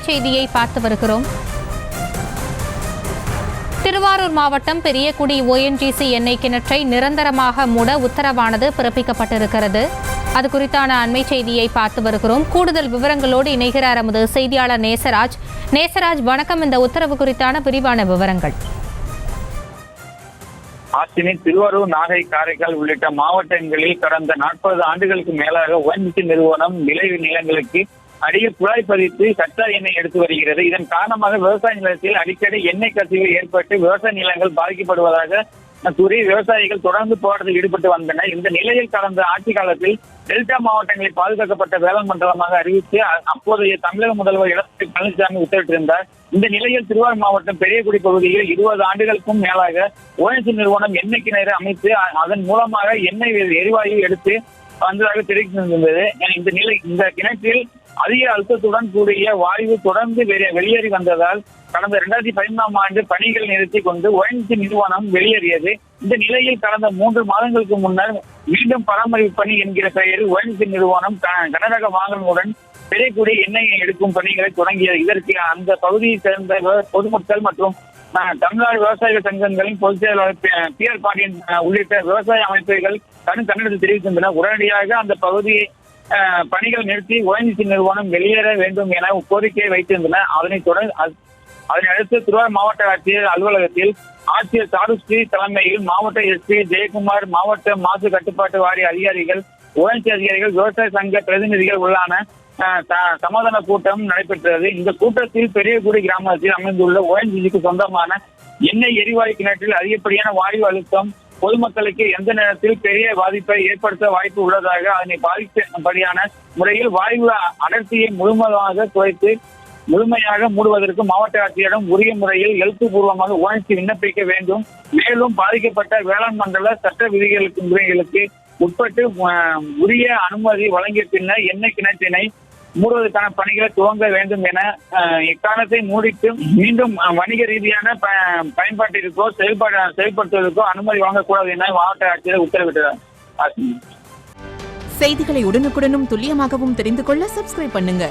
செய்தியை பார்த்து வருகிறோம். திருவாரூர் மாவட்டம் பெரியகுடி ONGC எண்ணெய் கிணற்றை நிரந்தரமாக மூட உத்தரவானது பிறப்பிக்கப்பட்டிருக்கிறது. அது குறித்தான அண்மை செய்தியை பார்த்து வருகிறோம். கூடுதல் விவரங்களோடு இணைகிறார் நமது செய்தியாளர் நேசராஜ். நேசராஜ், வணக்கம். இந்த உத்தரவு குறித்தான விரிவான விவரங்கள். திருவாரூர், நாகை, காரைக்கால் உள்ளிட்ட மாவட்டங்களில் கடந்த 40 ஆண்டுகளுக்கு மேலாக ONGC நிறுவனம் விளை நிலங்களுக்கு அடியில் குழாய் பதித்து கச்சா எண்ணெய் எடுத்து வருகிறது. இதன் காரணமாக விவசாய நிலத்தில் அடிக்கடி எண்ணெய் கசிவு ஏற்பட்டு விவசாய நிலங்கள் பாதிக்கப்படுவதாக கூறி விவசாயிகள் தொடர்ந்து போராட்டத்தில் ஈடுபட்டு வந்தனர். இந்த நிலையில் கடந்த ஆட்சி காலத்தில் டெல்டா மாவட்டங்களில் பாதுகாக்கப்பட்ட வேளாண் மண்டலமாக அறிவித்து அப்போதைய தமிழக முதல்வர் எடப்பாடி பழனிசாமி உத்தரவிட்டிருந்தார். இந்த நிலையில் திருவாரூர் மாவட்டம் பெரியகுடி பகுதியில் 20 ஆண்டுகளுக்கும் மேலாக ONGC நிறுவனம் எண்ணெய் கிணறு அமைத்து அதன் மூலமாக எண்ணெய் எரிவாயு எடுத்து வந்ததாக தெரிவித்திருந்தது. இந்த கிணற்றில் அதிக அழுத்தத்துடன் கூடிய வாயு தொடர்ந்து வெளியேறி வந்ததால் கடந்த 2015ஆம் ஆண்டு பணிகள் நிறுத்தி கொண்டு ONGC நிறுவனம் வெளியேறியது. இந்த நிலையில் கடந்த 3 மாதங்களுக்கு முன்னர் மீண்டும் பராமரிப்பு பணி என்கிற பெயரில் ONGC நிறுவனம் கனரக வாகனங்களுடன் பெரியகுடி எண்ணெய் எடுக்கும் பணிகளை தொடங்கியது. இதற்கு அந்த பகுதியை சேர்ந்த பொதுமக்கள் மற்றும் தமிழ்நாடு விவசாயிகள் சங்கங்களின் பொதுச் செயலாளர் PR பாண்டியன் உள்ளிட்ட விவசாய அமைப்புகள் கண்டனத்தில் தெரிவிக்கின்றன. உடனடியாக அந்த பகுதியை பணிகள் நிறுத்தி ONGC நிறுவனம் வெளியேற வேண்டும் என கோரிக்கையை வைத்திருந்தன. அதனை அடுத்து திருவாரூர் மாவட்ட ஆட்சியர் அலுவலகத்தில் ஆட்சியர் சாருஸ்ரீ தலைமையில் மாவட்ட SP ஜெயக்குமார், மாவட்ட மாசு கட்டுப்பாட்டு வாரிய அதிகாரிகள், ONGC அதிகாரிகள், விவசாய சங்க பிரதிநிதிகள் உள்ளான சமாதான கூட்டம் நடைபெற்றது. இந்த கூட்டத்தில் பெரியகுடி கிராமத்தில் அமைந்துள்ள ONGCக்கு சொந்தமான எண்ணெய் எரிவாயு கிணற்றில் அதிகப்படியான வாயு அழுத்தம் பொதுமக்களுக்கு எந்த நேரத்தில் பெரிய பாதிப்பை ஏற்படுத்த வாய்ப்பு உள்ளதாக அதனை பாதிக்கப்படியான முறையில் வாயு அடர்த்தியை முழுமையாக மூடுவதற்கு மாவட்ட ஆட்சியரிடம் உரிய முறையில் எழுத்துப்பூர்வமாக ONGC விண்ணப்பிக்க வேண்டும். மேலும் பாதிக்கப்பட்ட வேளாண் மண்டல சட்ட விதிகளுக்கு உட்பட்டு உரிய அனுமதி வழங்கிய பின்னர் எண்ணெய் கிணற்றினை மூடுவதற்கான பணிகளை துவங்க வேண்டும் என இக்காரணத்தை மூடிட்டு மீண்டும் வணிக ரீதியான பயன்பாட்டிற்கோ செயல்படுத்துவதற்கோ அனுமதி வழங்கக்கூடாது என மாவட்ட ஆட்சியர் உத்தரவிட்டார். செய்திகளை உடனுக்குடனும் துல்லியமாகவும் தெரிந்து கொள்ள சப்ஸ்கிரைப் பண்ணுங்க.